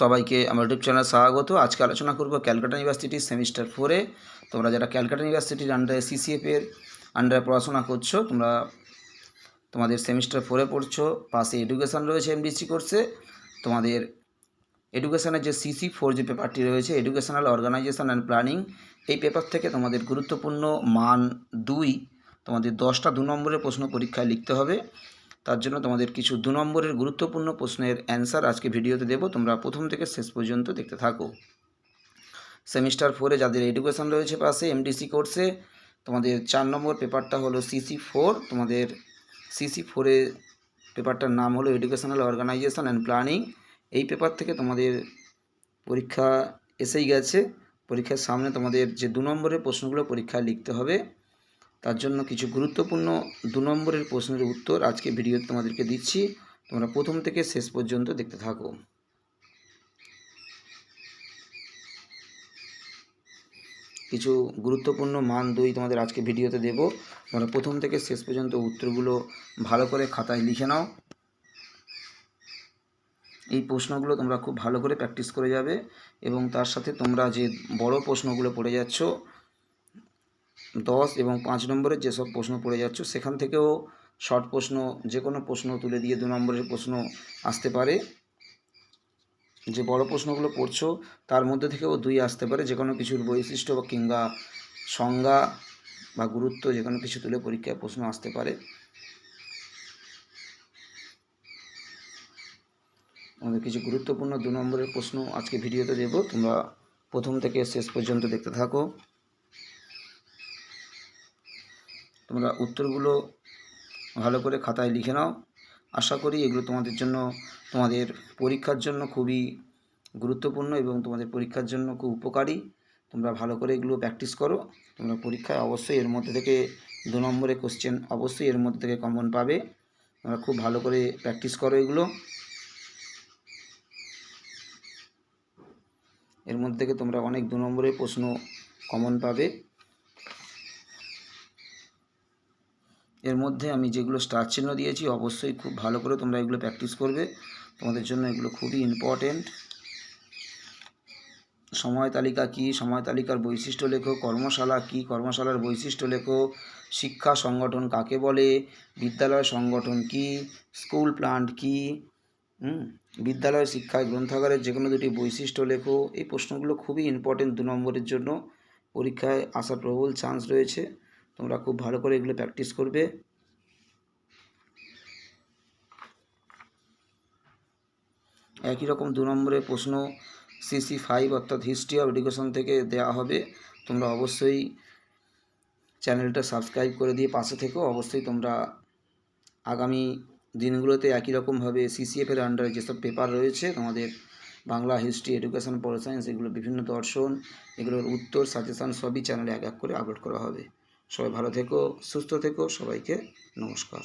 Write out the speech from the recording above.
সবাইকে আমার YouTube channel স্বাগত। আজকে আলোচনা করব ক্যালকাটা ইউনিভার্সিটির সেমিস্টার 4-এ তোমরা যারা ক্যালকাটা ইউনিভার্সিটির আন্ডারে সিসিএফের আন্ডারে পড়াশোনা করছো, তোমরা তোমাদের সেমিস্টার 4-এ পড়ছো, পাশে এডুকেশান রয়েছে এমডিসি কোর্সে। তোমাদের এডুকেশানের যে CC4 যে পেপারটি রয়েছে, এডুকেশনাল অর্গানাইজেশন অ্যান্ড প্ল্যানিং, এই পেপার থেকে তোমাদের গুরুত্বপূর্ণ মান 2 তোমাদের 10টা 2 নম্বরের প্রশ্ন পরীক্ষায় লিখতে হবে। তার জন্য তোমাদের কিছু 2 নম্বরের গুরুত্বপূর্ণ প্রশ্নের অ্যান্সার আজকে ভিডিওতে দেব। তোমরা প্রথম থেকে শেষ পর্যন্ত দেখতে থাকো। সেমিস্টার 4-এ যাদের এডুকেশান রয়েছে পাশে এমডিসি কোর্সে, তোমাদের 4 নম্বর পেপারটা হলো CC4। তোমাদের CC4-এ পেপারটার নাম হলো এডুকেশনাল অর্গানাইজেশন অ্যান্ড প্ল্যানিং। এই পেপার থেকে তোমাদের পরীক্ষা এসেই গেছে। পরীক্ষার সামনে তোমাদের যে 2 নম্বরের প্রশ্নগুলো পরীক্ষায় লিখতে হবে, তার জন্য কিছু গুরুত্বপূর্ণ 2 নম্বরের প্রশ্নের উত্তর আজকে ভিডিওতে তোমাদেরকে দিচ্ছি। তোমরা প্রথম থেকে শেষ পর্যন্ত দেখতে থাকো। কিছু গুরুত্বপূর্ণ মান 2 তোমাদের আজকে ভিডিওতে দেব। তোমরা প্রথম থেকে শেষ পর্যন্ত উত্তরগুলো ভালো করে খাতায় লিখে নাও। এই প্রশ্নগুলো তোমরা খুব ভালো করে প্র্যাকটিস করে যাবে এবং তার সাথে তোমরা যে বড় প্রশ্নগুলো পড়ে যাচ্ছ 10 এবং 5 নম্বরের যেসব প্রশ্ন পড়ে যাচ্ছ, সেখান থেকেও শর্ট প্রশ্ন, যে কোনো প্রশ্ন তুলে দিয়ে 2 নম্বরের প্রশ্ন আসতে পারে। যে বড় প্রশ্নগুলো পড়ছো তার মধ্যে থেকেও 2 আসতে পারে। যে কোনো কিছুর বৈশিষ্ট্য বা কিংবা সংজ্ঞা বা গুরুত্ব যে কোনো কিছু তুলে পরীক্ষায় প্রশ্ন আসতে পারে। আমাদের কিছু গুরুত্বপূর্ণ 2 নম্বরের প্রশ্ন আজকে ভিডিওতে দেব। তোমরা প্রথম থেকে শেষ পর্যন্ত দেখতে থাকো। তোমরা উত্তরগুলো ভালো করে খাতায় লিখে নাও। আশা করি এগুলো তোমাদের জন্য, তোমাদের পরীক্ষার জন্য খুবই গুরুত্বপূর্ণ এবং তোমাদের পরীক্ষার জন্য খুব উপকারী। তোমরা ভালো করে এগুলো প্র্যাকটিস করো। তোমরা পরীক্ষায় অবশ্যই এর মধ্যে থেকে 2 নম্বরের কোশ্চেন অবশ্যই এর মধ্যে থেকে কমন পাবে। তোমরা খুব ভালো করে প্র্যাকটিস করো এগুলো। এর মধ্যে থেকে তোমরা অনেক 2 নম্বরের প্রশ্ন কমন পাবে। এর মধ্যে আমি যেগুলো স্টার চিহ্ন দিয়েছি অবশ্যই খুব ভালো করে তোমরা এগুলো প্র্যাকটিস করবে। তোমাদের জন্য এগুলো খুবই ইম্পর্টেন্ট। সময় তালিকা কী, সময় তালিকার বৈশিষ্ট্য লেখো। কর্মশালা কী, কর্মশালার বৈশিষ্ট্য লেখো। শিক্ষা সংগঠন কাকে বলে, বিদ্যালয় সংগঠন কী, স্কুল প্ল্যান্ট কী, বিদ্যালয় শিক্ষায় গ্রন্থাগারের যে কোনো 2টি বৈশিষ্ট্য লেখো। এই প্রশ্নগুলো খুবই ইম্পর্টেন্ট, 2 নম্বরের জন্য পরীক্ষায় আসার প্রবল চান্স রয়েছে। তোমরা খুব ভালো করে এগুলো প্র্যাকটিস করবে। একই রকম 2 নম্বরের প্রশ্ন CC5 অর্থাৎ হিস্ট্রি অফ এডুকেশন থেকে দেওয়া হবে। তোমরা অবশ্যই চ্যানেলটা সাবস্ক্রাইব করে দিয়ে পাশে থেকো। অবশ্যই তোমরা আগামী দিনগুলোতে একই রকমভাবে CCF-এর আন্ডারে যেসব পেপার রয়েছে, তোমাদের Bangla, history, education, pol science, এগুলো বিভিন্ন দর্শন, এগুলোর উত্তর, সাজেশান সবই চ্যানেলে এক এক করে আপলোড করা হবে। সবাই ভালো থেকো, সুস্থ থেকো। সবাইকে নমস্কার।